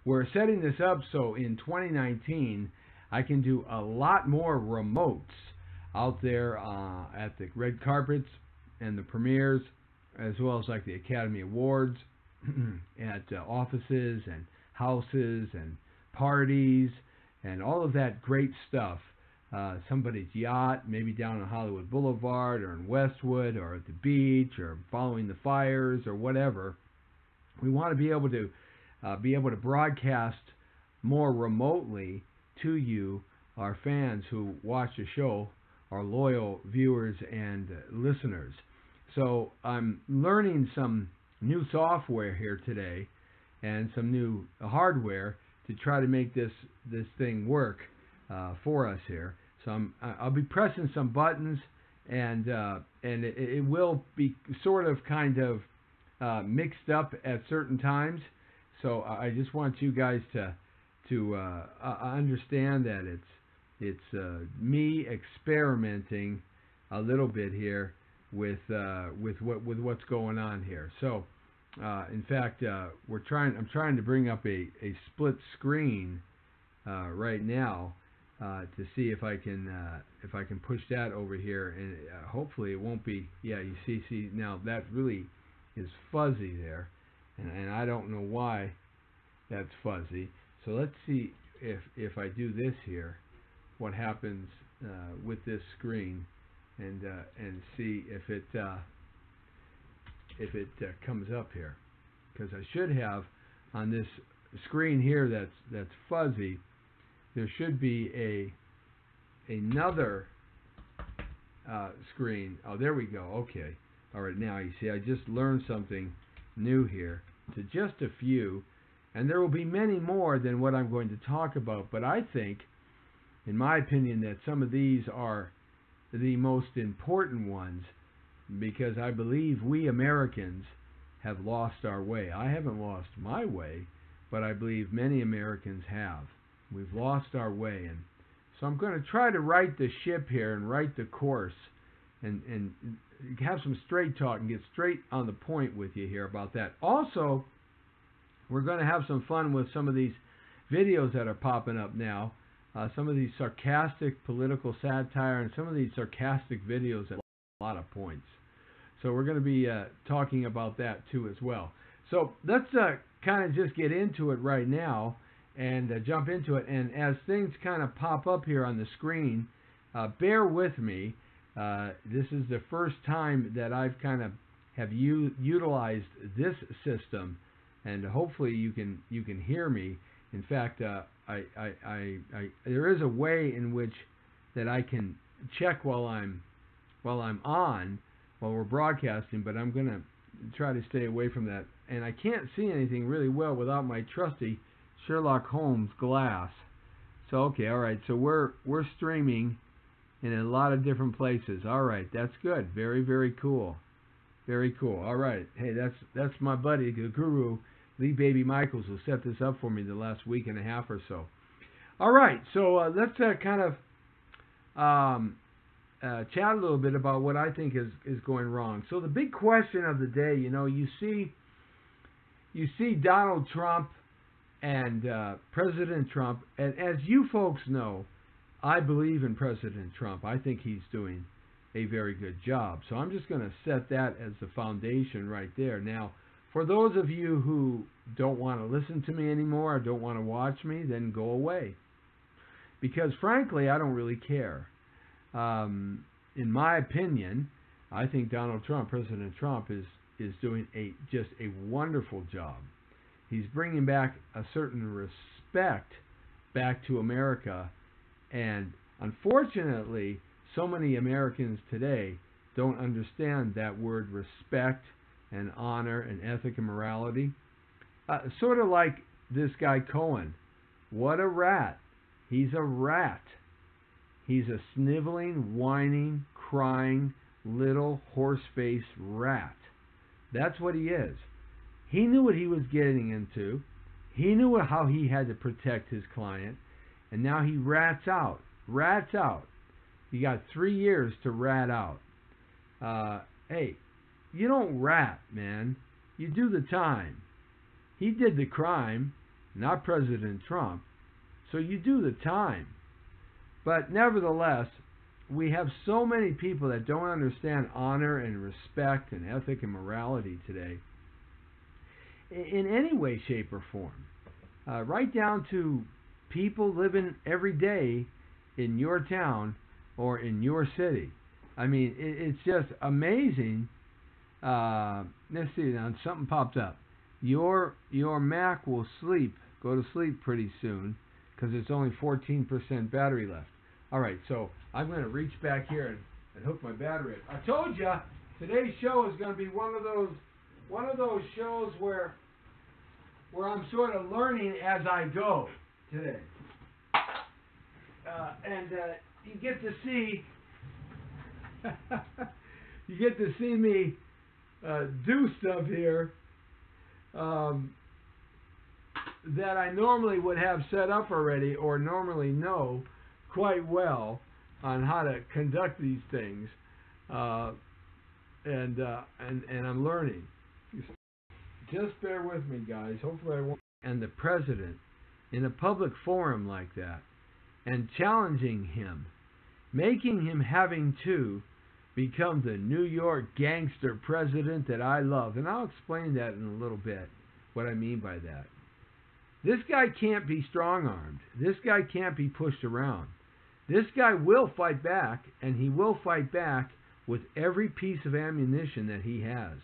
we're setting this up so in 2019 I can do a lot more remotes out there at the red carpets and the premieres, as well as like the Academy Awards, at offices and houses and parties and all of that great stuff. Somebody's yacht, maybe down on Hollywood Boulevard or in Westwood or at the beach or following the fires or whatever. We want to be able to broadcast more remotely to you, our fans who watch the show, our loyal viewers and listeners. So I'm learning some new software here today and some new hardware to try to make this thing work for us here. So I'll be pressing some buttons, and it will be sort of kind of mixed up at certain times. So I just want you guys to understand that it's me experimenting a little bit here with what's going on here. So in fact, I'm trying to bring up a split screen right now to see if I can push that over here, and hopefully it won't be. Yeah, you see now that really is fuzzy there, and I don't know why that's fuzzy. So let's see if I do this here, what happens with this screen, and see if it comes up here, because I should have on this screen here that's fuzzy. There should be another screen. Oh, there we go. Okay. All right. Now you see, I just learned something new here. To just a few, and there will be many more than what I'm going to talk about. But I think, in my opinion, that some of these are the most important ones, because I believe we Americans have lost our way. I haven't lost my way, but I believe many Americans have. We've lost our way, and so I'm going to try to right the ship here and right the course, and have some straight talk and get straight on the point with you here about that. Also, we're going to have some fun with some of these videos that are popping up now, some of these sarcastic political satire and some of these sarcastic videos at a lot of points. So we're going to be talking about that too as well. So let's kind of just get into it right now and jump into it. And as things kind of pop up here on the screen, bear with me. This is the first time that I've kind of have utilized this system, and hopefully you can hear me. In fact, there is a way in which that I can check while we're broadcasting, but I'm going to try to stay away from that. And I can't see anything really well without my trusty Sherlock Holmes glass. So okay, all right. So we're streaming in a lot of different places. All right, that's good. Very, very cool. Very cool. All right. Hey, that's my buddy, the guru, Lee Baby Michaels, who set this up for me the last week and a half or so. All right. So let's kind of chat a little bit about what I think is going wrong. So the big question of the day, you see Donald Trump and President Trump, and as you folks know, I believe in President Trump. I think he's doing a very good job. So I'm just going to set that as the foundation right there. Now, for those of you who don't want to listen to me anymore or don't want to watch me, then go away. Because frankly, I don't really care. In my opinion, I think Donald Trump, President Trump, is doing just a wonderful job. He's bringing back a certain respect back to America, and unfortunately, so many Americans today don't understand that word respect and honor and ethic and morality. Sort of like this guy Cohen. What a rat. He's a rat. He's a sniveling, whining, crying, little horse-faced rat. That's what he is. He knew what he was getting into. He knew how he had to protect his client. And now he rats out. Rats out. You got 3 years to rat out. Hey, you don't rat, man. You do the time. He did the crime. not President Trump. So you do the time. But nevertheless, we have so many people that don't understand honor and respect and ethic and morality today in any way, shape, or form. Right down to people living every day in your town or in your city. I mean, it's just amazing. Let's see, now something popped up. Your Mac will go to sleep pretty soon because it's only 14% battery left. All right, so I'm going to reach back here and hook my battery up. I told you today's show is going to be one of those shows where I'm sort of learning as I go today, and you get to see me do stuff here that I normally would have set up already, or normally know quite well on how to conduct these things, and I'm learning. Just bear with me, guys. Hopefully I won't. And the president, in a public forum like that, and challenging him, making him having to become the New York gangster president that I love. And I'll explain that in a little bit, what I mean by that. This guy can't be strong-armed. This guy can't be pushed around. This guy will fight back, and he will fight back with every piece of ammunition that he has.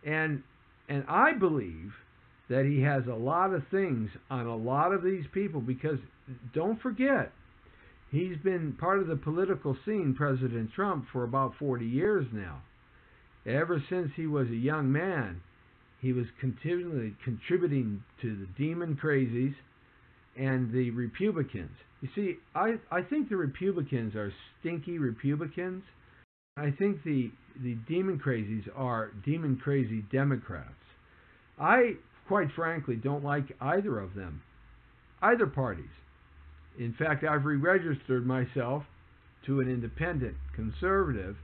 And I believe that he has a lot of things on a lot of these people, because don't forget, he's been part of the political scene, President Trump, for about 40 years now. Ever since he was a young man, he was continually contributing to the demon crazies and the Republicans. You see, I think the Republicans are stinky Republicans. I think the demon crazies are demon crazy Democrats. I, quite frankly, don't like either of them, either parties. In fact, I've re-registered myself to an independent conservative,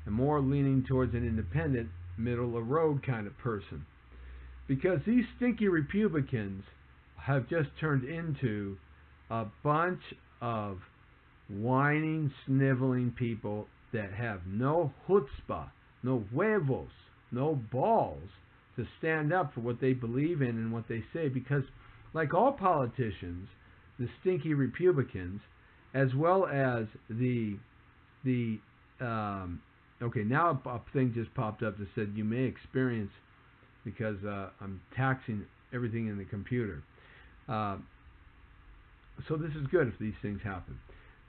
and more leaning towards an independent, middle-of-the-road kind of person. Because these stinky Republicans have just turned into a bunch of whining, sniveling people that have no chutzpah, no huevos, no balls to stand up for what they believe in and what they say. Because, like all politicians, the stinky Republicans, as well as okay, now a thing just popped up that said you may experience, because I'm taxing everything in the computer. So this is good if these things happen.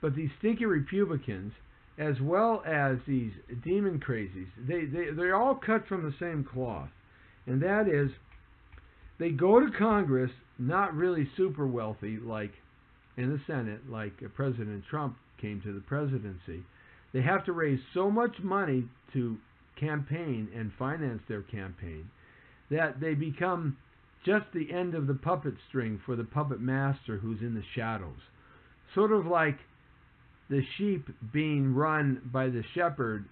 But these stinky Republicans, as well as these demon crazies, they're all cut from the same cloth. And that is, they go to Congress not really super wealthy, like in the Senate, like President Trump came to the presidency. They have to raise so much money to campaign and finance their campaign that they become just the end of the puppet string for the puppet master who's in the shadows. Sort of like the sheep being run by the shepherd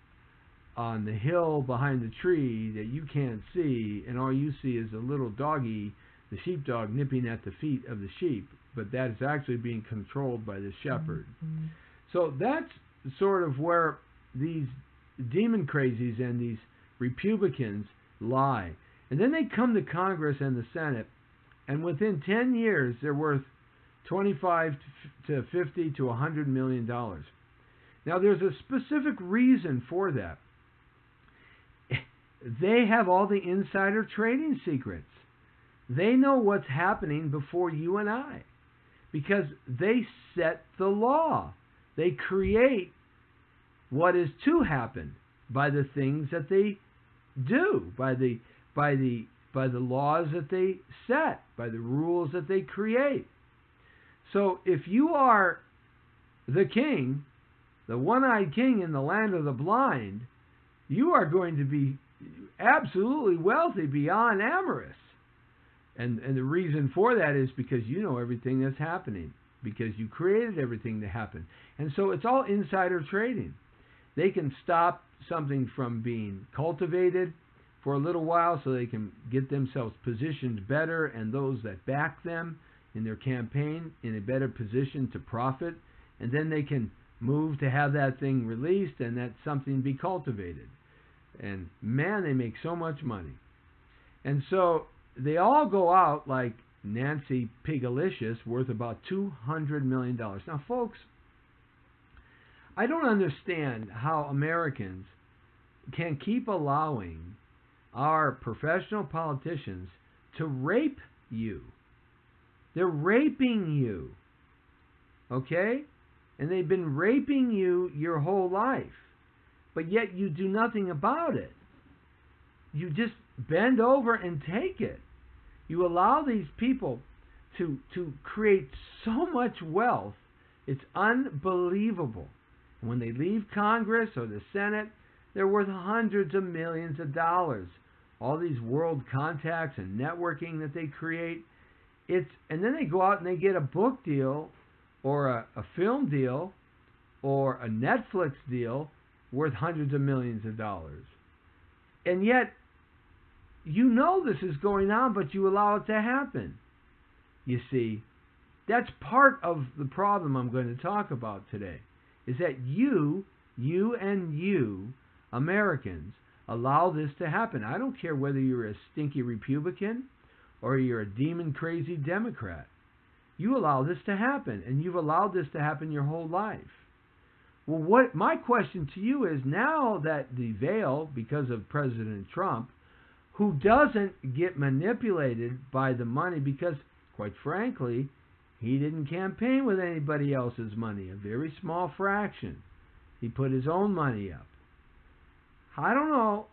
on the hill behind the tree that you can't see, and all you see is a little doggy, the sheepdog, nipping at the feet of the sheep, but that is actually being controlled by the shepherd. Mm-hmm. So that's sort of where these demon crazies and these Republicans lie. And then they come to Congress and the Senate, and within 10 years they're worth $25 to $50 to $100 million. Now there's a specific reason for that. They have all the insider trading secrets. They know what's happening before you and I, because they set the law. They create what is to happen by the things that they do, by the laws that they set, by the rules that they create. So if you are the king, the one-eyed king in the land of the blind, you are going to be absolutely wealthy beyond amorous. And the reason for that is because you know everything that's happening, because you created everything to happen. And so it's all insider trading. They can stop something from being cultivated, for a little while so they can get themselves positioned better and those that back them in their campaign in a better position to profit, and then they can move to have that thing released and that something be cultivated. And man, they make so much money. And so they all go out like Nancy Pigalicious, worth about $200 million. Now, folks, I don't understand how Americans can keep allowing our professional politicians to rape you. They're raping you. Okay? And they've been raping you your whole life. But yet you do nothing about it. You just bend over and take it. You allow these people to create so much wealth. It's unbelievable. And when they leave Congress or the Senate, they're worth hundreds of millions of dollars. All these world contacts and networking that they create. And then they go out and they get a book deal or a film deal or a Netflix deal worth hundreds of millions of dollars. And yet, you know this is going on, but you allow it to happen. You see, that's part of the problem I'm going to talk about today, is that you Americans, allow this to happen. I don't care whether you're a stinky Republican or you're a demon-crazy Democrat. You allow this to happen, and you've allowed this to happen your whole life. Well, my question to you is, now that the veil, because of President Trump, who doesn't get manipulated by the money, because, quite frankly, he didn't campaign with anybody else's money, a very small fraction. He put his own money up. I don't know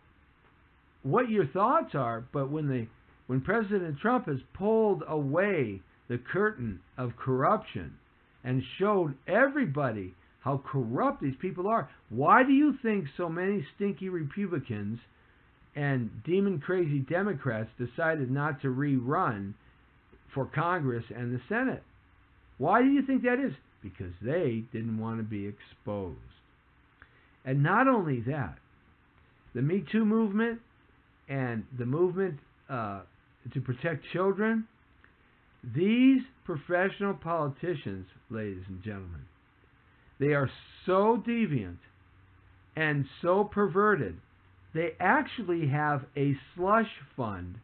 what your thoughts are, but when President Trump has pulled away the curtain of corruption and showed everybody how corrupt these people are, why do you think so many stinky Republicans and demon-crazy Democrats decided not to rerun for Congress and the Senate? Why do you think that is? Because they didn't want to be exposed. And not only that, the Me Too movement and the movement to protect children, these professional politicians, ladies and gentlemen, they are so deviant and so perverted, they actually have a slush fund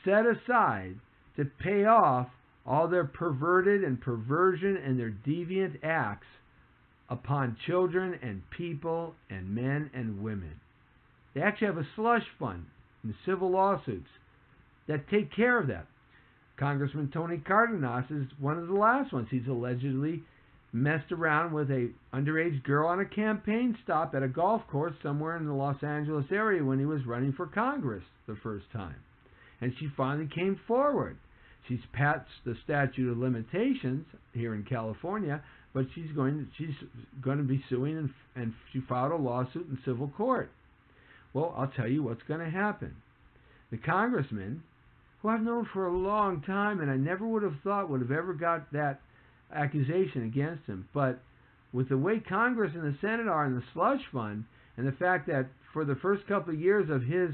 set aside to pay off all their perverted and perversion and their deviant acts upon children and people and men and women. They actually have a slush fund in civil lawsuits that take care of that. Congressman Tony Cardenas is one of the last ones. He's allegedly messed around with a underage girl on a campaign stop at a golf course somewhere in the Los Angeles area when he was running for Congress the first time. And she finally came forward. She's passed the statute of limitations here in California, but she's going to be suing, and she filed a lawsuit in civil court. Well, I'll tell you what's going to happen. The congressman, who I've known for a long time, and I never would have thought would have ever got that accusation against him, but with the way Congress and the Senate are in the slush fund, and the fact that for the first couple of years of his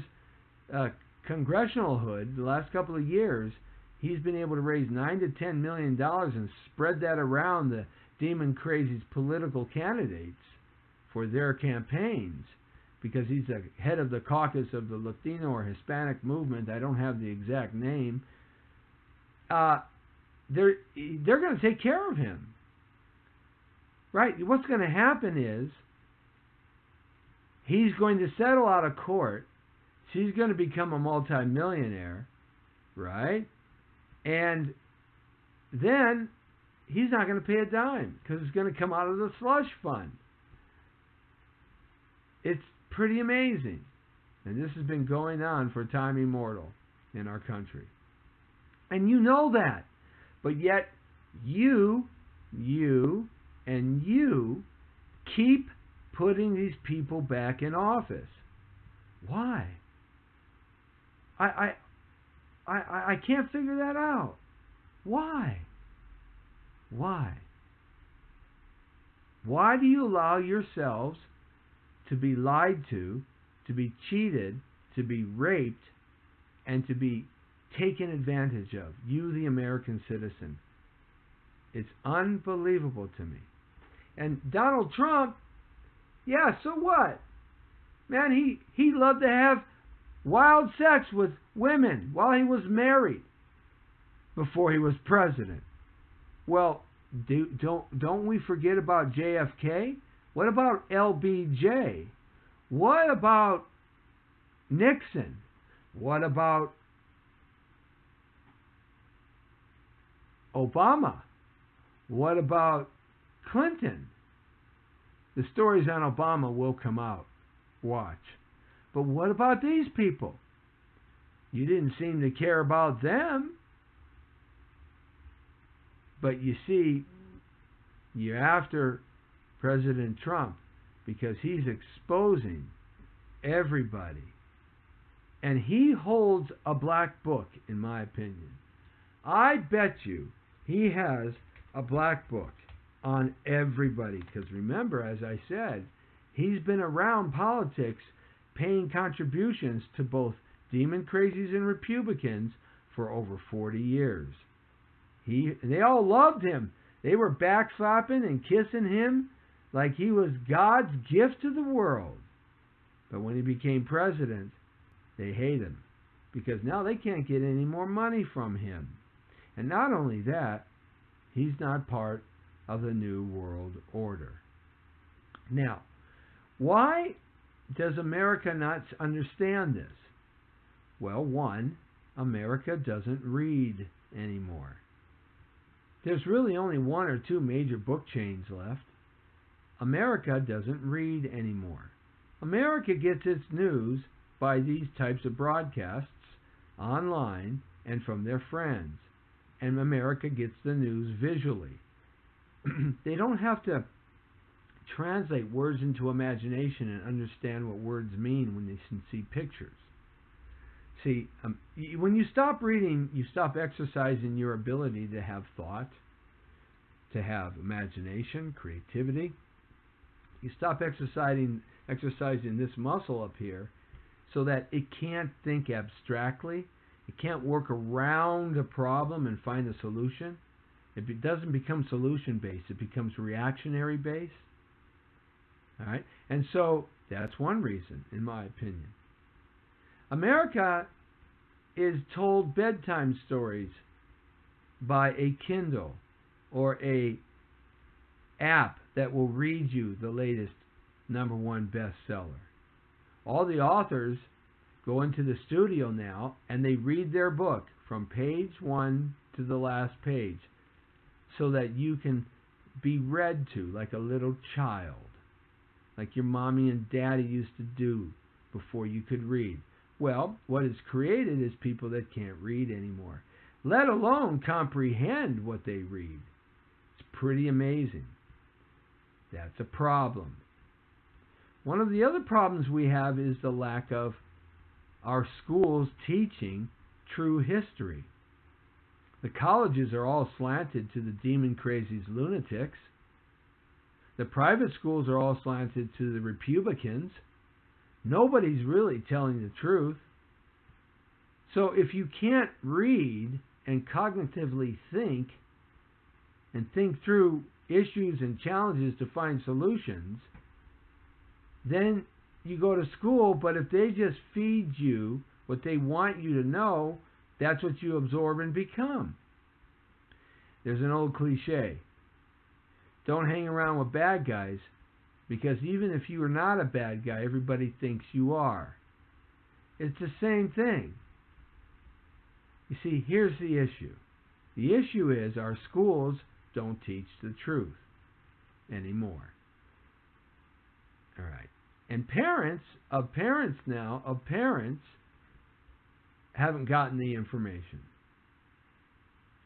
congressional hood, the last couple of years, he's been able to raise $9 to $10 million and spread that around the demon crazy's political candidates for their campaigns, because he's the head of the caucus of the Latino or Hispanic movement. I don't have the exact name. They're going to take care of him. Right? What's going to happen is he's going to settle out of court. She's going to become a multimillionaire, right? And then he's not going to pay a dime because it's going to come out of the slush fund. It's pretty amazing. And this has been going on for time immemorial in our country. And you know that. But yet, you keep putting these people back in office. Why? I can't figure that out. Why? Why? Why do you allow yourselves to be lied to be cheated, to be raped and to be taken advantage of. You, the American citizen. It's unbelievable to me. And Donald Trump, yeah, so what? Man, he loved to have wild sex with women while he was married before he was president. Well, don't we forget about JFK? What about LBJ? What about Nixon? What about Obama? What about Clinton? The stories on Obama will come out. Watch. But what about these people? You didn't seem to care about them. But you see, you're after President Trump because he's exposing everybody. And he holds a black book, in my opinion. I bet you he has a black book on everybody. Because remember, as I said, he's been around politics paying contributions to both demon crazies and Republicans for over 40 years. They all loved him. They were backslapping and kissing him like he was God's gift to the world. But when he became president, they hate him because now they can't get any more money from him. And not only that, he's not part of the New World Order. Now, why does America not understand this? Well, one, America doesn't read anymore. There's really only one or two major book chains left. America doesn't read anymore. America gets its news by these types of broadcasts online and from their friends. And America gets the news visually. They don't have to translate words into imagination and understand what words mean when they see pictures. See, when you stop reading, you stop exercising your ability to have thought, to have imagination, creativity. You stop exercising this muscle up here so that it can't think abstractly. It can't work around a problem and find a solution. It doesn't become solution-based. It becomes reactionary-based. All right? And so that's one reason, in my opinion. America is told bedtime stories by a Kindle or a app that will read you the latest #1 bestseller. All the authors go into the studio now and they read their book from page 1 to the last page so that you can be read to like a little child, like your mommy and daddy used to do before you could read. Well, what is created is people that can't read anymore, let alone comprehend what they read. It's pretty amazing. That's a problem. One of the other problems we have is the lack of our schools teaching true history. The colleges are all slanted to the demon crazies, lunatics. The private schools are all slanted to the Republicans. Nobody's really telling the truth. So if you can't read and cognitively think and think through issues and challenges to find solutions, then you go to school, but if they just feed you what they want you to know, that's what you absorb and become. There's an old cliche. Don't hang around with bad guys, because even if you are not a bad guy, everybody thinks you are. It's the same thing. You see, here's the issue. The issue is our schools don't teach the truth anymore. All right. And parents haven't gotten the information.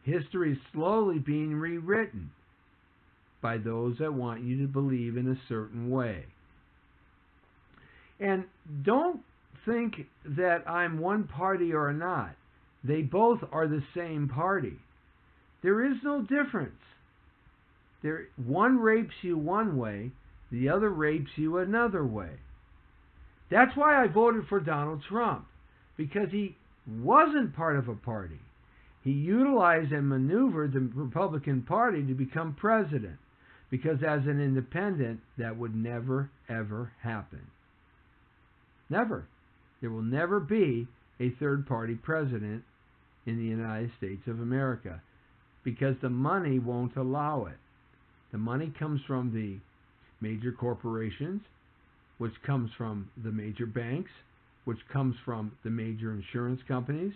History is slowly being rewritten by those that want you to believe in a certain way. And don't think that I'm one party or not. They both are the same party. There is no difference. One rapes you one way, the other rapes you another way. That's why I voted for Donald Trump, because he wasn't part of a party. He utilized and maneuvered the Republican Party to become president, because as an independent, that would never, ever happen. Never. There will never be a third-party president in the United States of America, because the money won't allow it. The money comes from the major corporations, which comes from the major banks, which comes from the major insurance companies,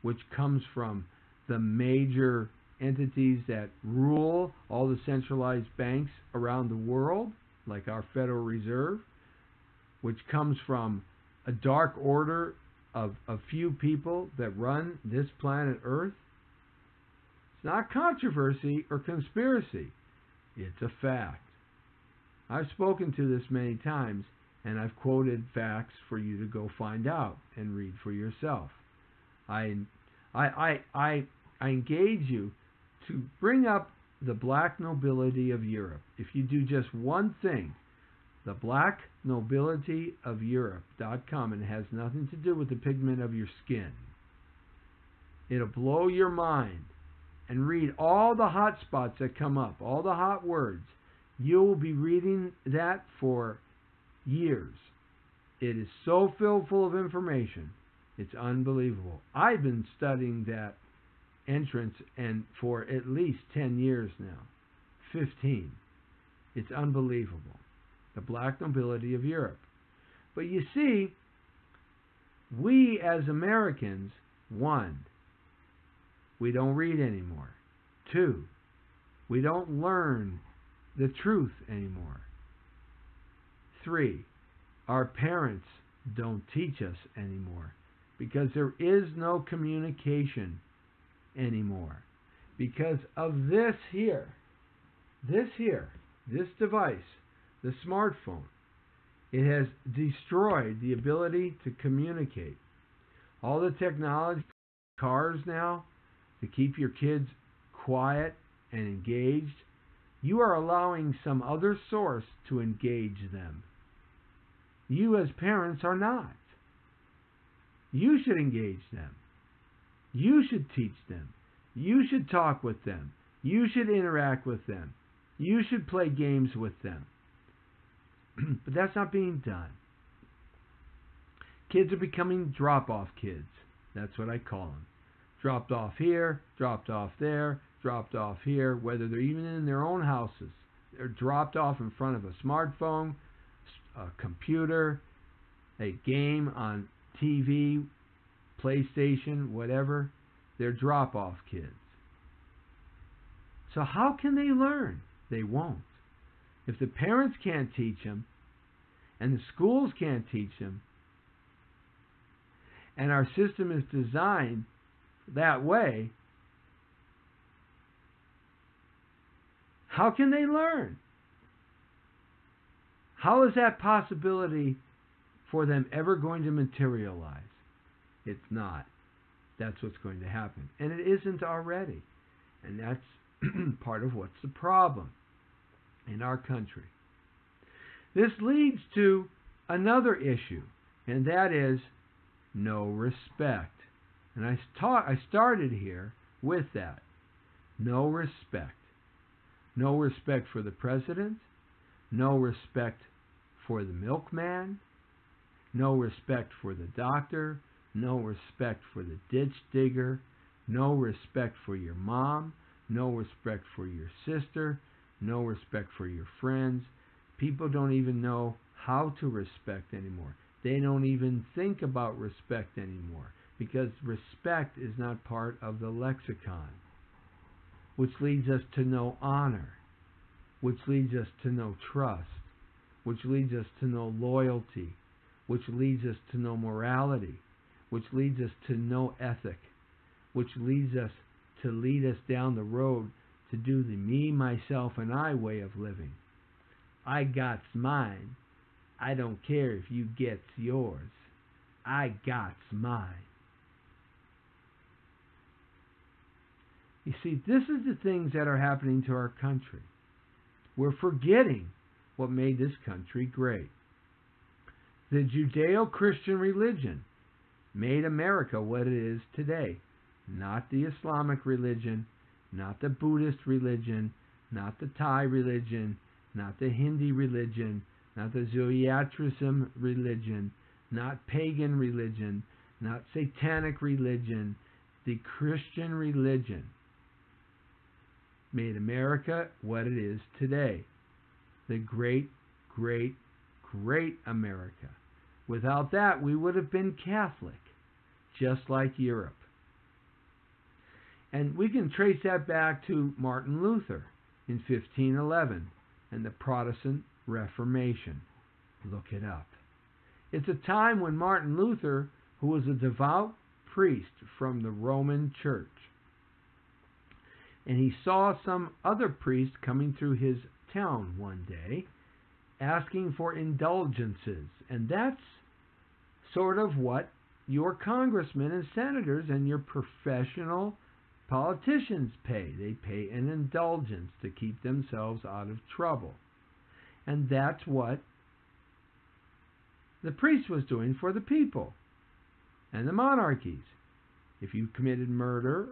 which comes from the major entities that rule all the centralized banks around the world, like our Federal Reserve, which comes from a dark order of a few people that run this planet Earth. It's not controversy or conspiracy. It's a fact. I've spoken to this many times, and I've quoted facts for you to go find out and read for yourself. I engage you to bring up the black nobility of Europe. If you do just one thing, the blacknobilityofeurope.com, and it has nothing to do with the pigment of your skin. It'll blow your mind. And read all the hot spots that come up, all the hot words. You will be reading that for years. It is so filled full of information. It's unbelievable. I've been studying that entrance and for at least 10 years now. 15. It's unbelievable. The black nobility of Europe. But you see, we as Americans, one, we don't read anymore. 2, we don't learn the truth anymore. 3, our parents don't teach us anymore, because there is no communication anymore. Because of this device, the smartphone, it has destroyed the ability to communicate. All the technology, cars now, to keep your kids quiet and engaged, you are allowing some other source to engage them. You as parents are not. You should engage them. You should teach them. You should talk with them. You should interact with them. You should play games with them. But that's not being done. Kids are becoming drop-off kids. That's what I call them. Dropped off here, dropped off there, dropped off here, whether they're even in their own houses. They're dropped off in front of a smartphone, a computer, a game on TV, PlayStation, whatever. They're drop-off kids. So how can they learn? They won't. If the parents can't teach them, and the schools can't teach them, and our system is designed that way, how can they learn? How is that possibility for them ever going to materialize? It's not. That's what's going to happen. And it isn't already. And that's part of what's the problem in our country. This leads to another issue, and that is no respect. And I started here with that. No respect. No respect for the president. No respect for the milkman. No respect for the doctor. No respect for the ditch digger. No respect for your mom. No respect for your sister. No respect for your friends. People don't even know how to respect anymore. They don't even think about respect anymore, because respect is not part of the lexicon, which leads us to no honor, which leads us to no trust, which leads us to no loyalty, which leads us to no morality, which leads us to no ethic, which leads us to lead us down the road to do the me, myself, and I way of living. I got's mine. I don't care if you get's yours. I got's mine. You see, this is the things that are happening to our country. We're forgetting what made this country great. The Judeo-Christian religion made America what it is today. Not the Islamic religion, not the Buddhist religion, not the Thai religion, not the Hindi religion, not the Zoroastrianism religion, not pagan religion, not satanic religion. The Christian religion made America what it is today. The great, great, great America. Without that, we would have been Catholic, just like Europe. And we can trace that back to Martin Luther in 1511 and the Protestant Reformation. Look it up. It's a time when Martin Luther, who was a devout priest from the Roman Church, and he saw some other priest coming through his town one day asking for indulgences. And that's sort of what your congressmen and senators and your professional politicians pay. They pay an indulgence to keep themselves out of trouble. And that's what the priest was doing for the people and the monarchies. If you committed murder,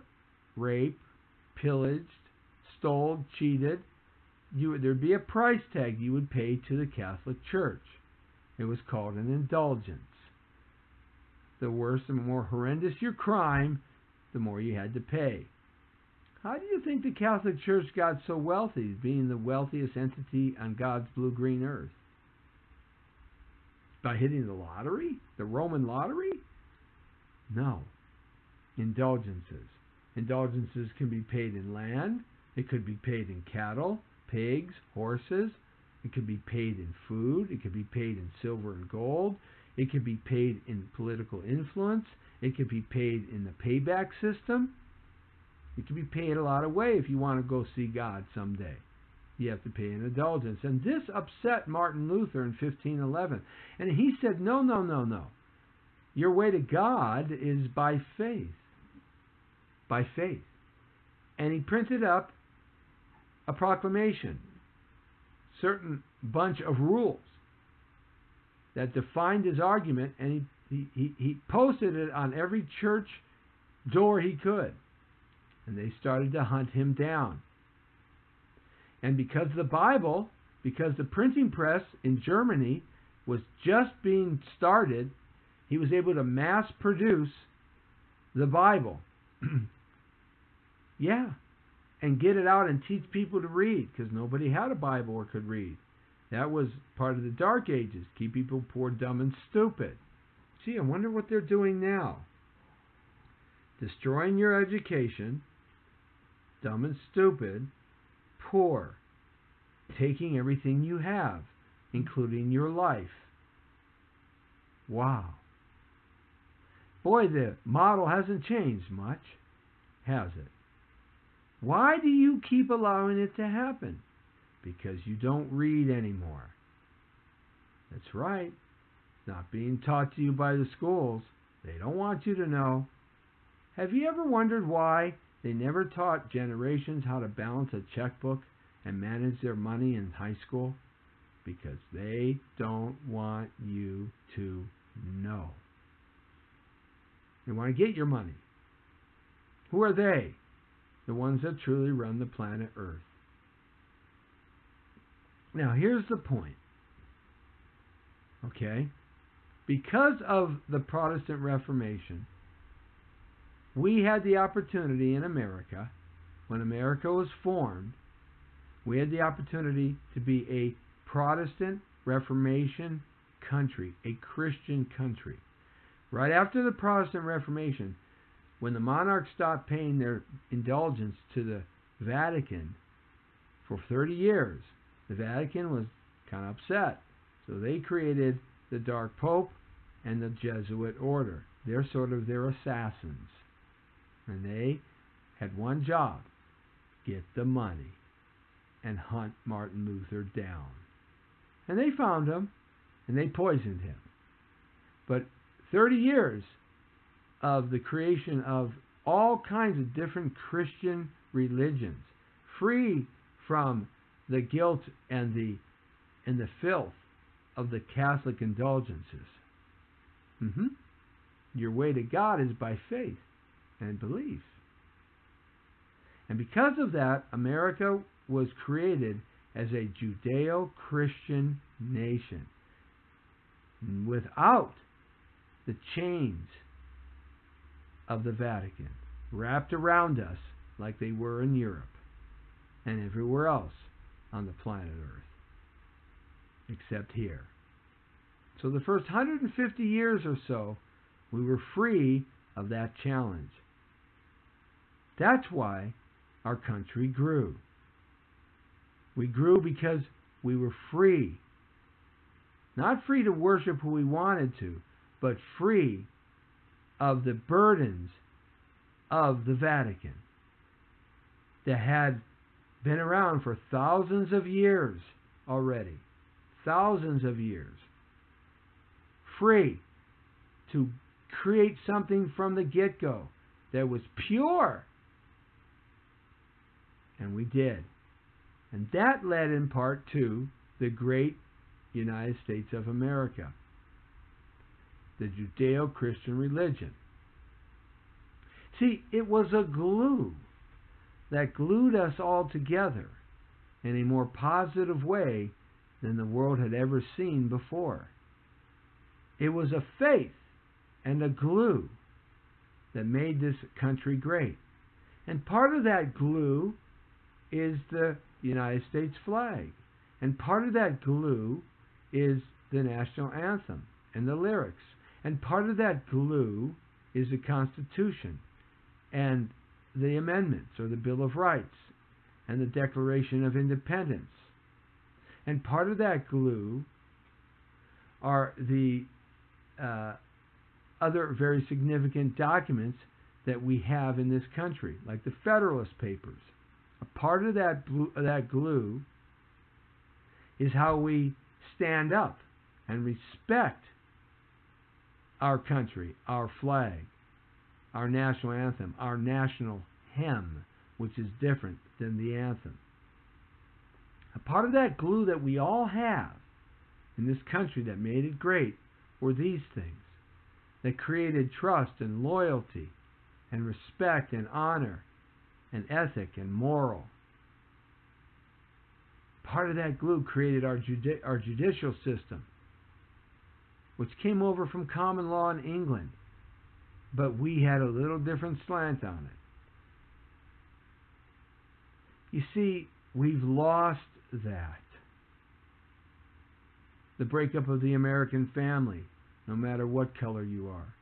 rape, pillaged, stole, cheated, there'd be a price tag you would pay to the Catholic Church. It was called an indulgence. The worse and more horrendous your crime, the more you had to pay. How do you think the Catholic Church got so wealthy, being the wealthiest entity on God's blue-green earth? By hitting the lottery? The Roman lottery? No. Indulgences. Indulgences can be paid in land. It could be paid in cattle, pigs, horses. It could be paid in food. It could be paid in silver and gold. It could be paid in political influence. It could be paid in the payback system. It could be paid a lot of ways if you want to go see God someday. You have to pay an indulgence. And this upset Martin Luther in 1511. And he said, no, no, no, no. Your way to God is by faith. By faith. And he printed up a proclamation, certain bunch of rules that defined his argument, and he posted it on every church door he could. And they started to hunt him down. And because the Bible, because the printing press in Germany was just being started, he was able to mass produce the Bible. Yeah. And get it out and teach people to read, because nobody had a Bible or could read. That was part of the Dark Ages. Keep people poor, dumb, and stupid. Gee, I wonder what they're doing now. Destroying your education, dumb and stupid, poor, taking everything you have, including your life. Wow. Boy, the model hasn't changed much, has it? Why do you keep allowing it to happen? Because you don't read anymore. That's right. It's not being taught to you by the schools. They don't want you to know. Have you ever wondered why they never taught generations how to balance a checkbook and manage their money in high school? Because they don't want you to know. They want to get your money. Who are they? The ones that truly run the planet Earth. Now, here's the point. Okay? Because of the Protestant Reformation, we had the opportunity in America, when America was formed, we had the opportunity to be a Protestant Reformation country, a Christian country. Right after the Protestant Reformation, when the monarchs stopped paying their indulgence to the Vatican for 30 years, the Vatican was kind of upset. So they created the Dark Pope and the Jesuit order. They're sort of their assassins. And they had one job: get the money and hunt Martin Luther down. And they found him, and they poisoned him. But 30 years of the creation of all kinds of different Christian religions, free from the guilt and the filth of the Catholic indulgences. Your way to God is by faith and belief. And because of that, America was created as a Judeo-Christian nation, without the chains of the Vatican wrapped around us like they were in Europe and everywhere else on the planet Earth, except here. So the first 150 years or so, we were free of that challenge. That's why our country grew. We grew because we were free. Not free to worship who we wanted to, but free of the burdens of the Vatican that had been around for thousands of years already. Thousands of years. Free to create something from the get-go that was pure. And we did. And that led in part to the great United States of America, the Judeo-Christian religion. See, it was a glue that glued us all together in a more positive way than the world had ever seen before. It was a faith and a glue that made this country great. And part of that glue is the United States flag. And part of that glue is the national anthem and the lyrics. And part of that glue is the Constitution and the amendments, or the Bill of Rights, and the Declaration of Independence. And part of that glue are the other very significant documents that we have in this country, like the Federalist Papers. A part of that glue is how we stand up and respect our country, our flag, our national anthem, our national hymn, which is different than the anthem. A part of that glue that we all have in this country that made it great were these things that created trust and loyalty and respect and honor and ethic and moral. Part of that glue created our judicial system, which came over from common law in England, but we had a little different slant on it. You see, we've lost that. The breakup of the American family, no matter what color you are.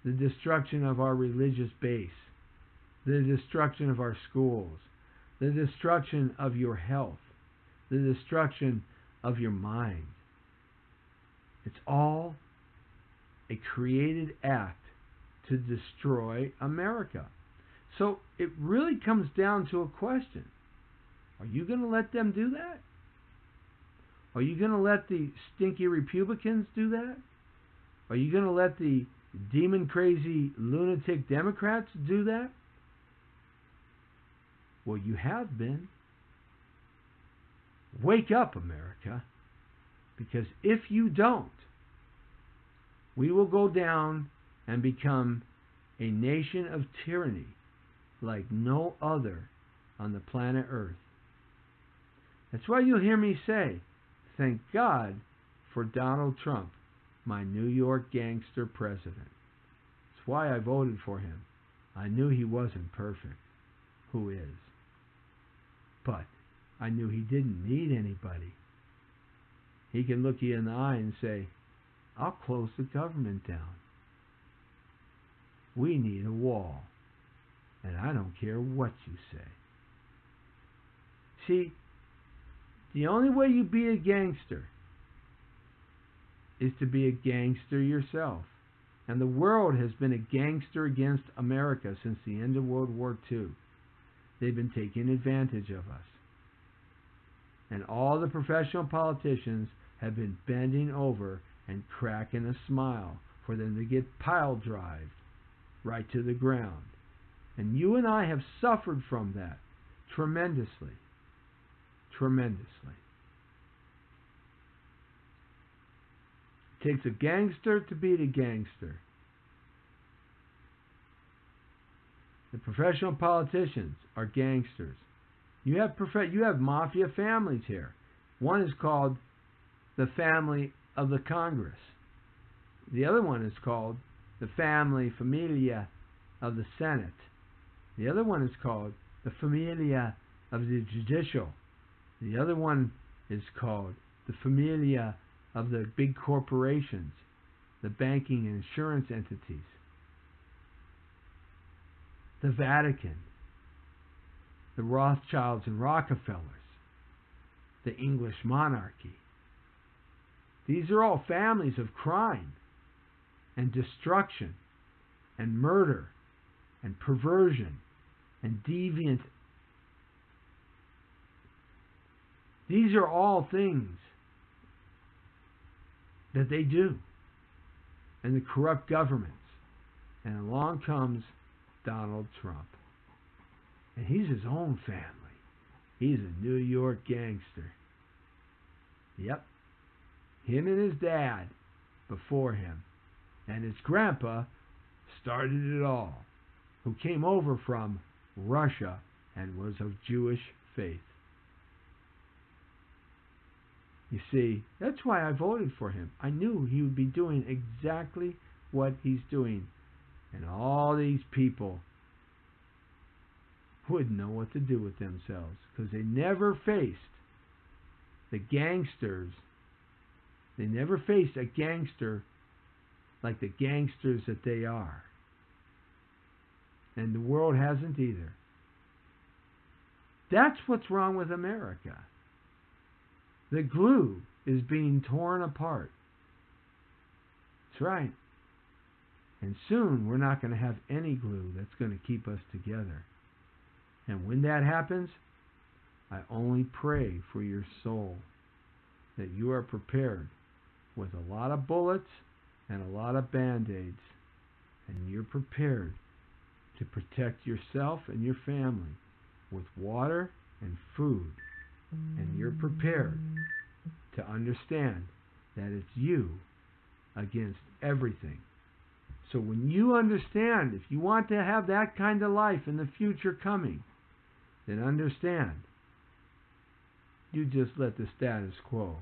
The destruction of our religious base. The destruction of our schools. The destruction of your health. The destruction of your mind. It's all a created act to destroy America. So it really comes down to a question. Are you going to let them do that? Are you going to let the stinky Republicans do that? Are you going to let the demon-crazy lunatic Democrats do that? Well, you have been. Wake up, America. Because if you don't, we will go down and become a nation of tyranny like no other on the planet Earth. That's why you'll hear me say, thank God for Donald Trump, my New York gangster president. That's why I voted for him. I knew he wasn't perfect. Who is? But I knew he didn't need anybody. He can look you in the eye and say, I'll close the government down. We need a wall. And I don't care what you say. See, the only way you be a gangster is to be a gangster yourself. And the world has been a gangster against America since the end of World War II. They've been taking advantage of us. And all the professional politicians have been bending over and cracking a smile for them to get pile-drived right to the ground. And you and I have suffered from that tremendously. Tremendously. It takes a gangster to beat a gangster. The professional politicians are gangsters. You have mafia families here. One is called the family of the Congress. The other one is called the familia of the Senate. The other one is called the familia of the judicial. The other one is called the familia of the big corporations, the banking and insurance entities, the Vatican, the Rothschilds and Rockefellers, the English monarchy. These are all families of crime and destruction and murder and perversion and deviant. These are all things that they do. And the corrupt governments. And along comes Donald Trump. And he's his own family. He's a New York gangster. Yep. Him and his dad before him. And his grandpa started it all, who came over from Russia and was of Jewish faith. You see, that's why I voted for him. I knew he would be doing exactly what he's doing. And all these people wouldn't know what to do with themselves because they never faced the gangsters. They never faced a gangster like the gangsters that they are. And the world hasn't either. That's what's wrong with America. The glue is being torn apart. That's right. And soon we're not going to have any glue that's going to keep us together. And when that happens, I only pray for your soul that you are prepared with a lot of bullets and a lot of band-aids. And you're prepared to protect yourself and your family with water and food. And you're prepared to understand that it's you against everything. So when you understand, if you want to have that kind of life in the future coming, then understand, you just let the status quo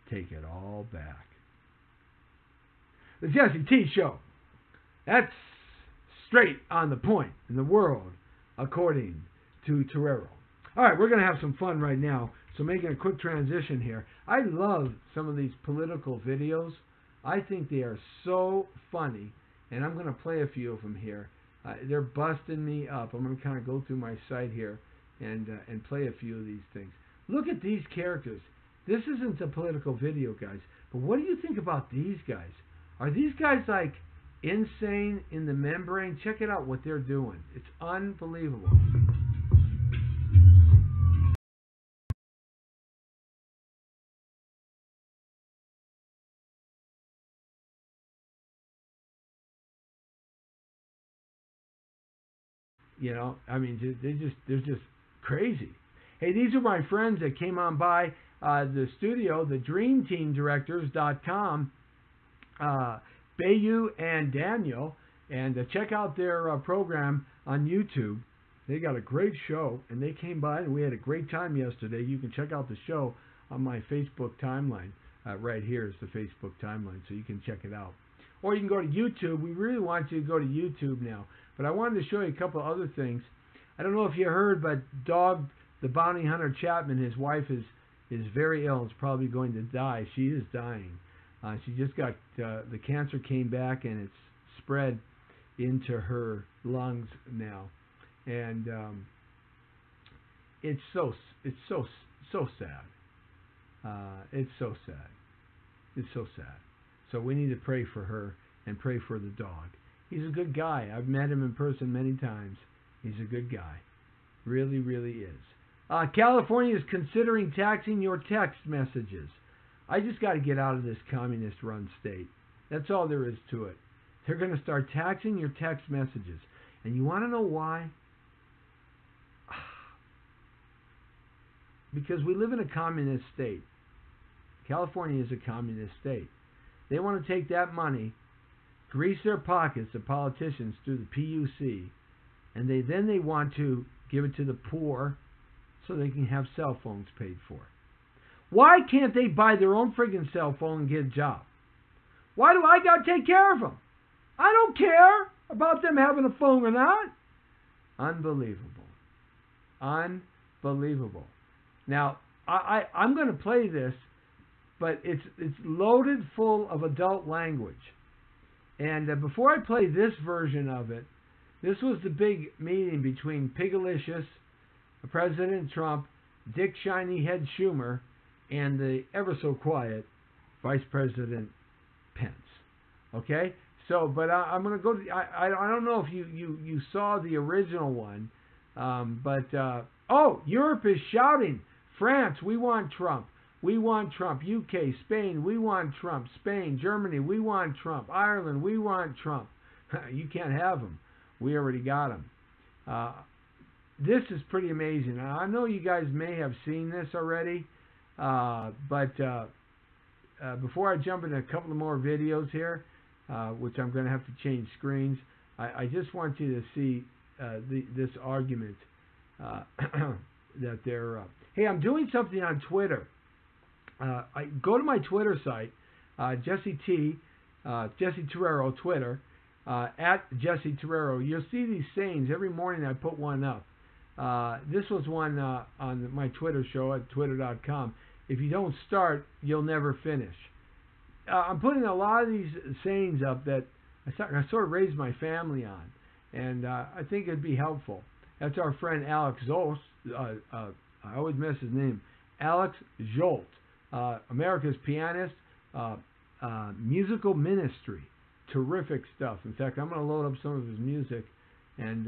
take it all back. The Jesse T Show. That's straight on the point in the world, according to Torero. All right, we're going to have some fun right now. So making a quick transition here. I love some of these political videos. I think they are so funny. And I'm going to play a few of them here. They're busting me up. I'm going to kind of go through my site here and play a few of these things. Look at these characters. This isn't a political video, guys. But what do you think about these guys? Are these guys like insane in the membrane? Check it out what they're doing. It's unbelievable. You know, I mean, they're just crazy. Hey, these are my friends that came on by the studio, the DreamTeamDirectors.com, Bayu and Daniel, and check out their program on YouTube. They got a great show, and they came by, and we had a great time yesterday. You can check out the show on my Facebook timeline. Right here is the Facebook timeline, so you can check it out. Or you can go to YouTube. We really want you to go to YouTube now. But I wanted to show you a couple other things. I don't know if you heard, but Dog, the bounty hunter Chapman, his wife is very ill. Is probably going to die. She is dying. She just got the cancer came back and it's spread into her lungs now, and it's so sad. It's so sad. It's so sad. So we need to pray for her and pray for the dog. He's a good guy. I've met him in person many times. He's a good guy. Really, really is. California is considering taxing your text messages. I just got to get out of this communist-run state. That's all there is to it. They're going to start taxing your text messages. And you want to know why? Because we live in a communist state. California is a communist state. They want to take that money, grease their pockets, the politicians, through the PUC, and then they want to give it to the poor so they can have cell phones paid for. Why can't they buy their own friggin' cell phone and get a job? Why do I got to take care of them? I don't care about them having a phone or not. Unbelievable. Unbelievable. Now, I'm going to play this, but it's loaded full of adult language. And before I play this version of it, this was the big meeting between Pigalicious, President Trump, Dick Shiny Head Schumer, and the ever so quiet Vice President Pence. Okay? So, but I'm going to go to, I don't know if you saw the original one, oh, Europe is shouting, France, we want Trump. We want Trump. UK, Spain, we want Trump. Spain, Germany, we want Trump. Ireland, we want Trump. You can't have him. We already got him. This is pretty amazing. I know you guys may have seen this already, but before I jump into a couple of more videos here, which I'm going to have to change screens, I just want you to see this argument that they're... hey, I'm doing something on Twitter. I go to my Twitter site, Jesse Terrero, Twitter, at Jesse Terrero. You'll see these sayings every morning. I put one up. This was one on my Twitter show at twitter.com. If you don't start, you'll never finish. I'm putting a lot of these sayings up that I sort of raised my family on, and I think it'd be helpful. That's our friend Alex Zolt. I always miss his name. Alex Jolt, America's pianist, musical ministry, terrific stuff. In fact, I'm going to load up some of his music and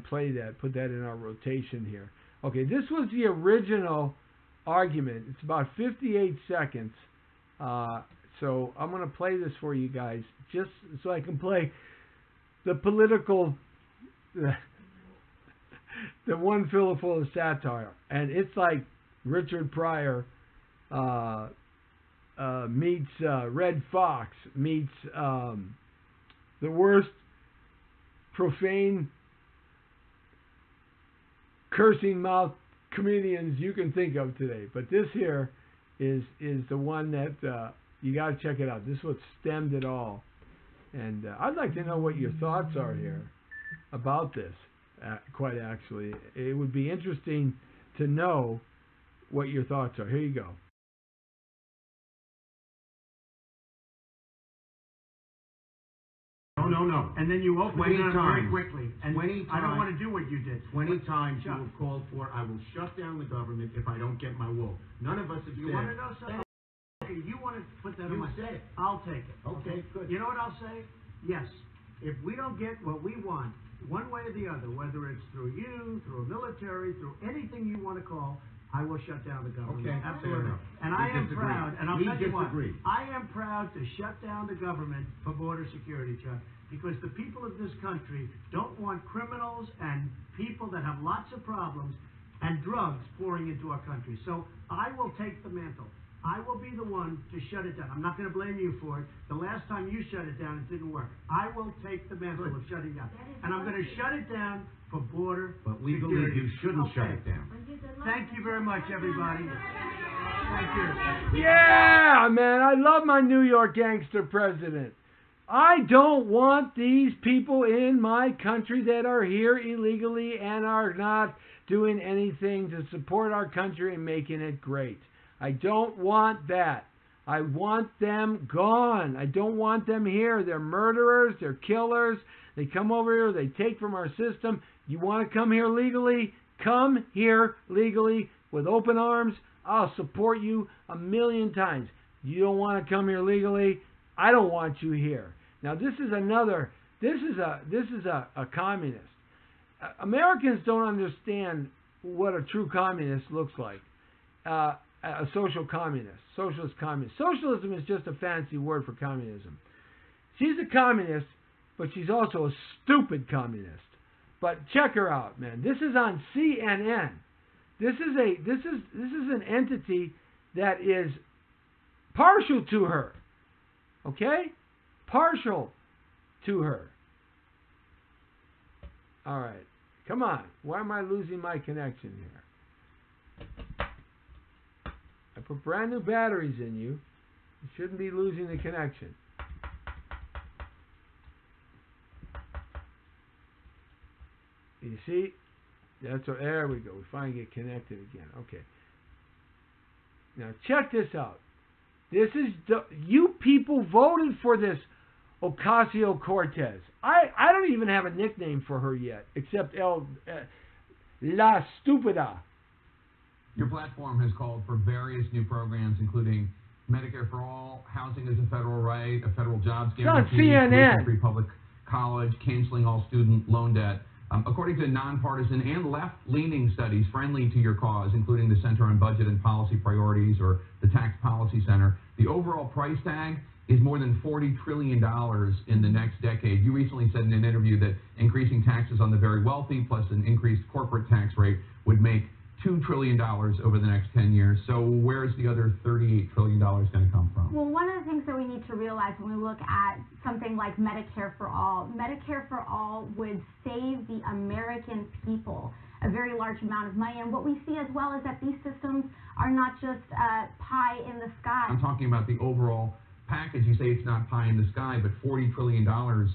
play that, put that in our rotation here. Okay, this was the original argument. It's about 58 seconds. So I'm going to play this for you guys, just so I can play the political, the one filled full of satire. And it's like Richard Pryor meets Red Fox meets the worst profane cursing mouth comedians you can think of today. But this here is the one that you got to check it out. This is what stemmed it all. And I'd like to know what your thoughts are here about this. Quite actually, it would be interesting to know what your thoughts are. Here you go. No. And then you open it up very quickly. And 20 times. I don't want to do what you did. 20 times you have called for, I will shut down the government if I don't get my will. None of us have said. You want to know something? Okay, you want to put that on my... You said it. I'll take it. Okay, good. You know what I'll say? Yes. If we don't get what we want, one way or the other, whether it's through you, through a military, through anything you want to call, I will shut down the government. Okay, absolutely. And I am proud, and I'll tell you what, I am proud to shut down the government for border security, Chuck, because the people of this country don't want criminals and people that have lots of problems and drugs pouring into our country. So I will take the mantle. I will be the one to shut it down. I'm not going to blame you for it. The last time you shut it down, it didn't work. I will take the mantle of shutting down. And I'm going to shut it down for border But we security. believe you shouldn't shut it down. Thank you very much, everybody. Thank you. Yeah, man, I love my New York gangster president. I don't want these people in my country that are here illegally and are not doing anything to support our country and making it great. I don't want that. I want them gone. I don't want them here. They're murderers. They're killers. They come over here. They take from our system. You want to come here legally? Come here legally with open arms. I'll support you 1,000,000 times. You don't want to come here legally? I don't want you here. Now this is another. This is a communist. Americans don't understand what a true communist looks like. A social communist, socialist communist. Socialism is just a fancy word for communism. She's a communist, but she's also a stupid communist. But check her out, man. This is on CNN. This is an entity that is partial to her. Okay? Partial to her. All right. Come on. Why am I losing my connection here? I put brand new batteries in you. You shouldn't be losing the connection. You see? There we go. We finally get connected again. Okay. Now check this out. This is you people voted for this Ocasio-Cortez. I don't even have a nickname for her yet, except La Stupida. Your platform has called for various new programs, including Medicare for All, housing as a federal right, a federal jobs guarantee, tuition-free public college, canceling all student loan debt. According to nonpartisan and left-leaning studies friendly to your cause, including the Center on Budget and Policy Priorities or the Tax Policy Center, the overall price tag is more than $40 trillion in the next decade. You recently said in an interview that increasing taxes on the very wealthy plus an increased corporate tax rate would make $2 trillion over the next 10 years. So where's the other $38 trillion going to come from? Well, one of the things that we need to realize when we look at something like Medicare for All would save the American people a very large amount of money. And what we see as well is that these systems are not just pie in the sky. I'm talking about the overall package. You say it's not pie in the sky, but $40 trillion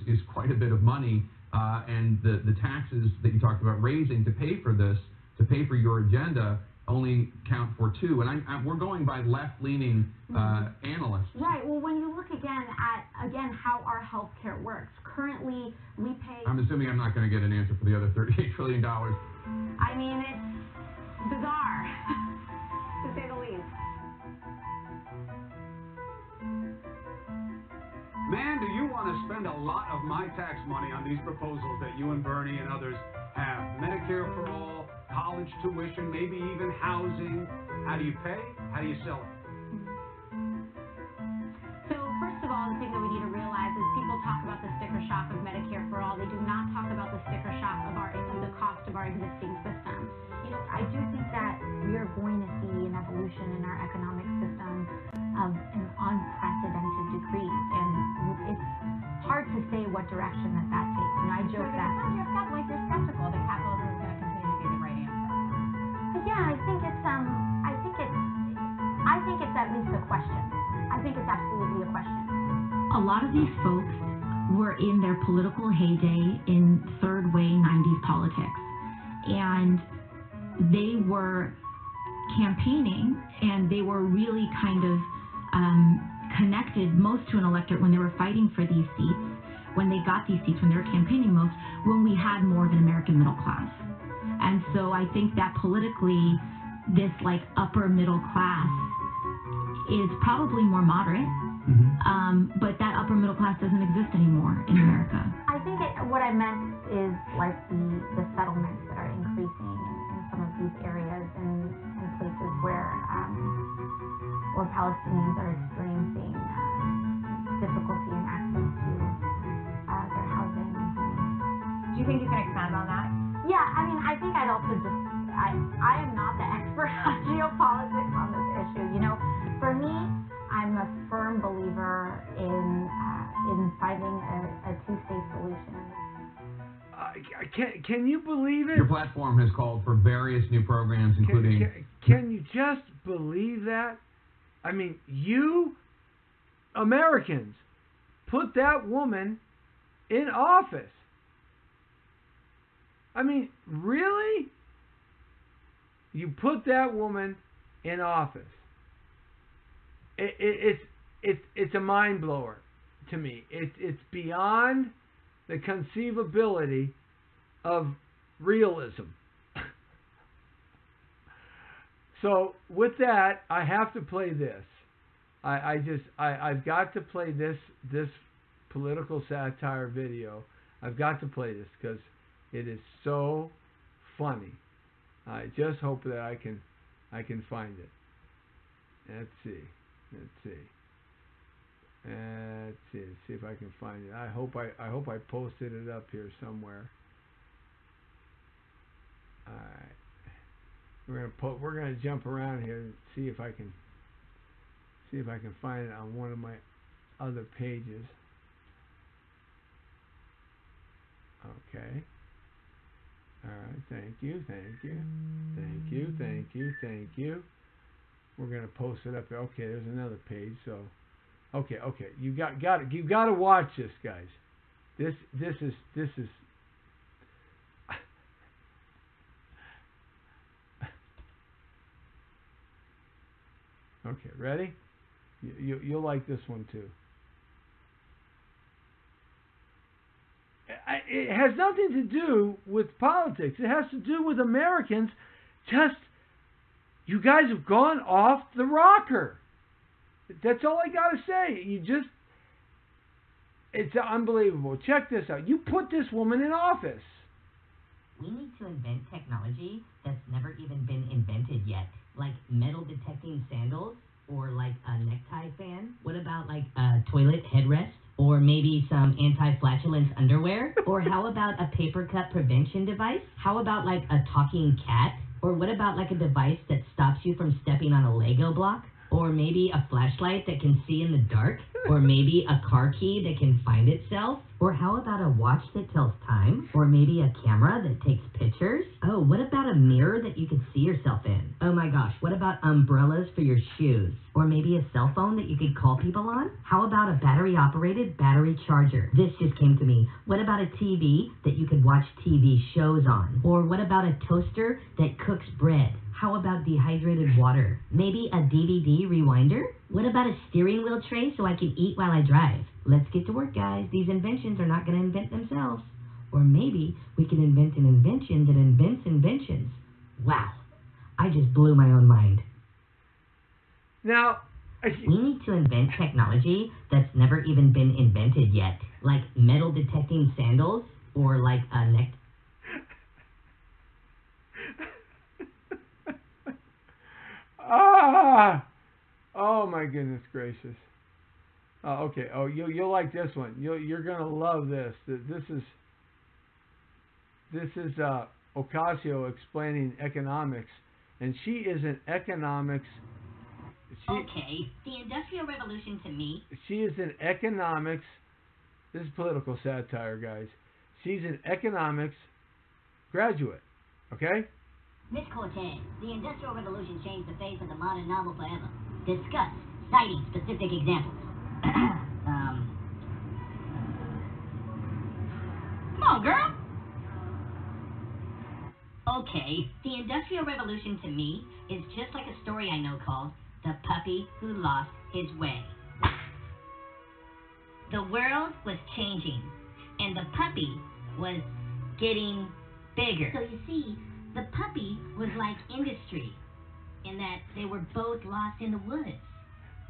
is quite a bit of money. And the taxes that you talked about raising to pay for this, to pay for your agenda, only count for $2. And we're going by left-leaning analysts. Right. Well, when you look again at how our health care works, currently we pay. I'm assuming I'm not going to get an answer for the other $38 trillion. I mean, it's bizarre, to say the least. Man, do you want to spend a lot of my tax money on these proposals that you and Bernie and others have? Medicare for all, college tuition, maybe even housing. How do you pay? How do you sell it? So first of all, the thing that we need to realize is people talk about the sticker shock of Medicare for all. They do not talk about the sticker shock of the cost of our existing system. You know, I do think that we are going to see an evolution in our economic system of an unprecedented degree, and it's hard to say what direction that takes. And I joke that you're skeptical that capitalism is going to continue to be the right answer. Yeah, I think it's at least a question. I think it's absolutely a question. A lot of these folks were in their political heyday in third way 90s politics, and they were campaigning and they were really kind of connected most to an electorate when they were fighting for these seats, when they got these seats, when they were campaigning most, when we had more of an American middle class. And so I think that politically, this like upper middle class is probably more moderate, but that upper middle class doesn't exist anymore in America. I think what I meant is like the settlements that are increasing in some of these areas and places where Palestinians are experiencing difficulty in access to their housing and homes. Do you think you can expand on that? Yeah, I mean, I think I'd also just, I am not the expert on geopolitics on this issue. You know, for me, I'm a firm believer in finding a two-state solution. Can you believe it? Your platform has called for various new programs, including... Can you just believe that? I mean, you Americans put that woman in office. I mean, really? You put that woman in office. It's a mind blower to me. It's beyond the conceivability of realism. So with that, I have to play this. I've got to play this political satire video. I've got to play this because it is so funny. I just hope that I can find it. Let's see if I can find it. I hope I posted it up here somewhere. All right, we're gonna jump around here and see if I can see if I can find it on one of my other pages. Okay. All right. Thank you. We're gonna post it up there. Okay. There's another page. So, okay. You got it. You got to watch this, guys. This is. Okay. Ready? You'll like this one too. It has nothing to do with politics. It has to do with Americans. You guys have gone off the rocker. That's all I got to say. It's unbelievable. Check this out. You put this woman in office. We need to invent technology that's never even been invented yet. Like metal detecting sandals, or like a necktie fan. What about like a toilet headrest? Or maybe some anti-flatulence underwear? Or how about a paper cut prevention device? How about like a talking cat? Or what about like a device that stops you from stepping on a Lego block? Or maybe a flashlight that can see in the dark? Or maybe a car key that can find itself? Or how about a watch that tells time? Or maybe a camera that takes pictures? Oh, what about a mirror that you can see yourself in? Oh my gosh, what about umbrellas for your shoes? Or maybe a cell phone that you could call people on? How about a battery-operated battery charger? This just came to me. What about a TV that you could watch TV shows on? Or what about a toaster that cooks bread? How about dehydrated water? Maybe a DVD rewinder? What about a steering wheel tray so I can eat while I drive? Let's get to work, guys. These inventions are not going to invent themselves. Or maybe we can invent an invention that invents inventions. Wow. I just blew my own mind. Now, we need to invent technology that's never even been invented yet. Like metal detecting sandals, or like a neck... Oh my goodness gracious. Okay. Oh, you'll like this one. You're gonna love this. This is Ocasio explaining economics, and she is an economics. Okay, the Industrial Revolution to me. She is an economics. This is political satire, guys. She's an economics graduate. Okay. Miss Cortez, the Industrial Revolution changed the face of the modern novel forever. Discuss, citing specific examples. Come on, girl. Okay, the Industrial Revolution to me is just like a story I know called The Puppy Who Lost His Way. The world was changing, and the puppy was getting bigger. So you see, the puppy was like industry, in that they were both lost in the woods,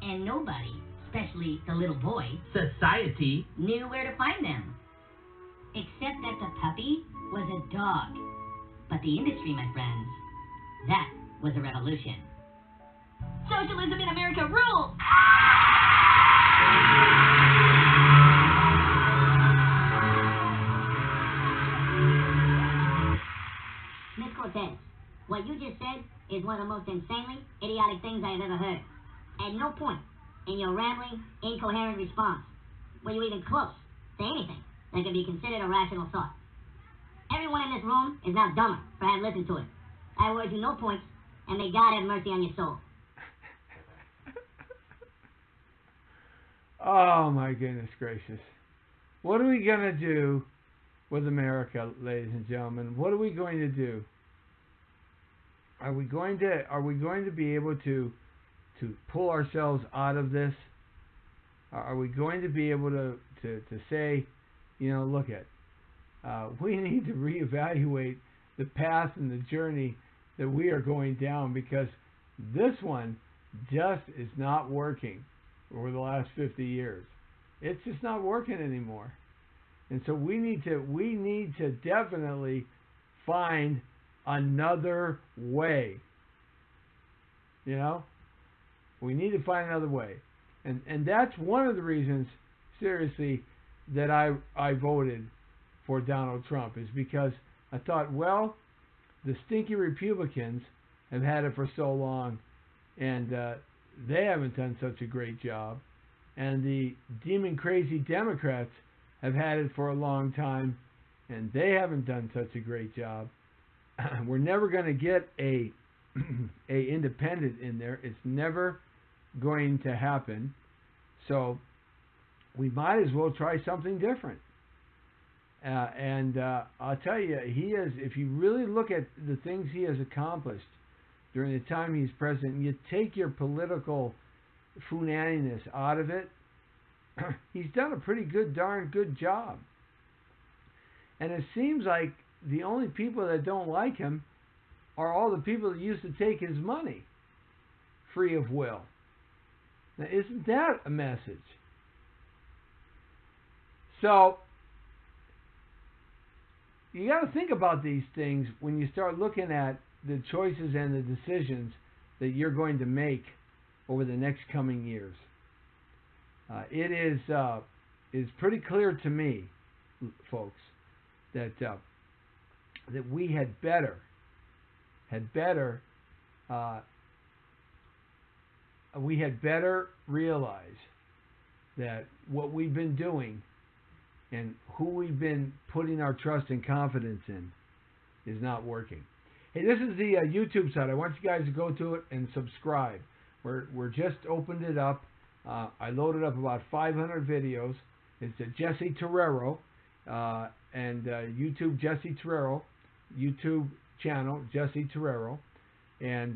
and nobody, especially the little boy, society, knew where to find them. Except that the puppy was a dog. But the industry, my friends, that was a revolution. Socialism in America rules! Miss Cortez, what you just said is one of the most insanely idiotic things I have ever heard. At no point in your rambling, incoherent response were you even close to anything that could be considered a rational thought. Everyone in this room is now dumber for having listened to it. I award you no points, and may God have mercy on your soul. Oh my goodness gracious. What are we going to do with America, ladies and gentlemen? What are we going to do? Are we going to be able to pull ourselves out of this? Are we going to be able to say, look at, we need to reevaluate the path and the journey that we are going down, because this one just is not working over the last 50 years. It's just not working anymore. And so we need to definitely find another way. We need to find another way. And that's one of the reasons, seriously, that I voted for Donald Trump, is because I thought, well, the stinky Republicans have had it for so long, and they haven't done such a great job. And the demon crazy Democrats have had it for a long time, and they haven't done such a great job. We're never going to get a independent in there. It's never going to happen. So we might as well try something different. And I'll tell you, he is. If you really look at the things he has accomplished during the time he's president, and you take your political foonaniness out of it, he's done a pretty darn good job. And it seems like the only people that don't like him are all the people that used to take his money free of will. Now, isn't that a message? So, you got to think about these things when you start looking at the choices and the decisions that you're going to make over the next coming years. It is pretty clear to me, folks, that we had better realize that what we've been doing and who we've been putting our trust and confidence in is not working. Hey, this is the YouTube site. I want you guys to go to it and subscribe. We're just opened it up. I loaded up about 500 videos. It's Jesse Terrero and YouTube Jesse Terrero, YouTube channel Jesse Terrero, and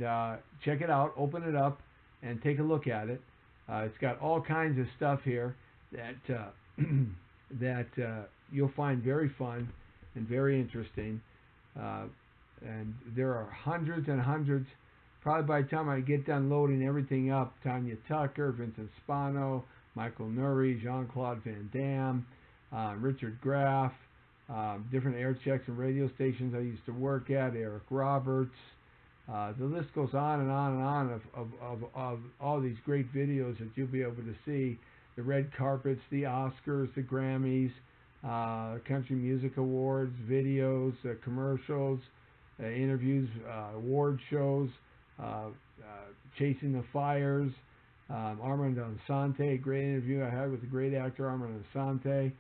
check it out. Open it up and take a look at it. It's got all kinds of stuff here that that you'll find very fun and very interesting. And there are hundreds and hundreds. Probably by the time I get done loading everything up, Tanya Tucker, Vincent Spano, Michael Nuri, Jean-Claude Van Damme, Richard Graff, different air checks and radio stations I used to work at, Eric Roberts. The list goes on and on and on of all these great videos that you'll be able to see. The red carpets, the Oscars, the Grammys, Country Music Awards, videos, commercials, interviews, award shows, Chasing the Fires, Armand Assante, great interview I had with the great actor Armand Assante,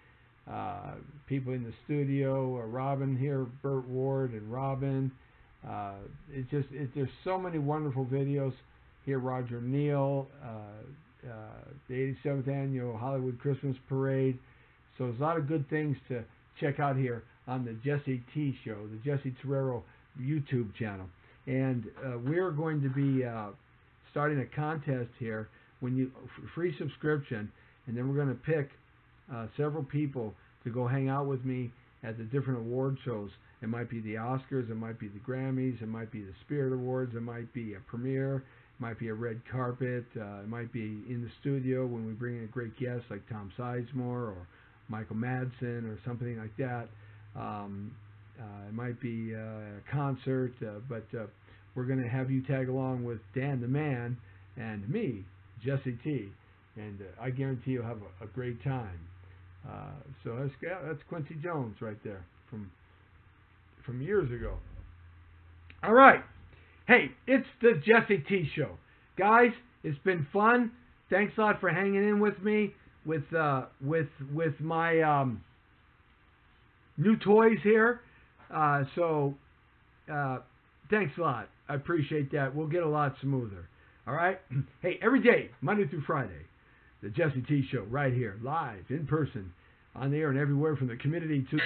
people in the studio, Robin here, Burt Ward and Robin. There's so many wonderful videos here. Roger Neal, the 87th annual Hollywood Christmas Parade. So there's a lot of good things to check out here on the Jesse T Show, the Jesse Terrero YouTube channel. And we're going to be starting a contest here free subscription, and then we're going to pick several people to go hang out with me at the different award shows. It might be the Oscars, it might be the Grammys, it might be the Spirit Awards, it might be a premiere, it might be a red carpet, it might be in the studio when we bring in a great guest like Tom Sizemore or Michael Madsen or something like that. It might be a concert, but we're going to have you tag along with Dan the Man and me, Jesse T, and I guarantee you'll have a great time. So that's Quincy Jones right there from years ago. All right. Hey, it's the Jesse T Show. Guys, it's been fun. Thanks a lot for hanging in with me with my new toys here. So thanks a lot. I appreciate that. We'll get a lot smoother. All right? Hey, every day, Monday through Friday, the Jesse T Show right here, live, in person, on the air and everywhere from the community to...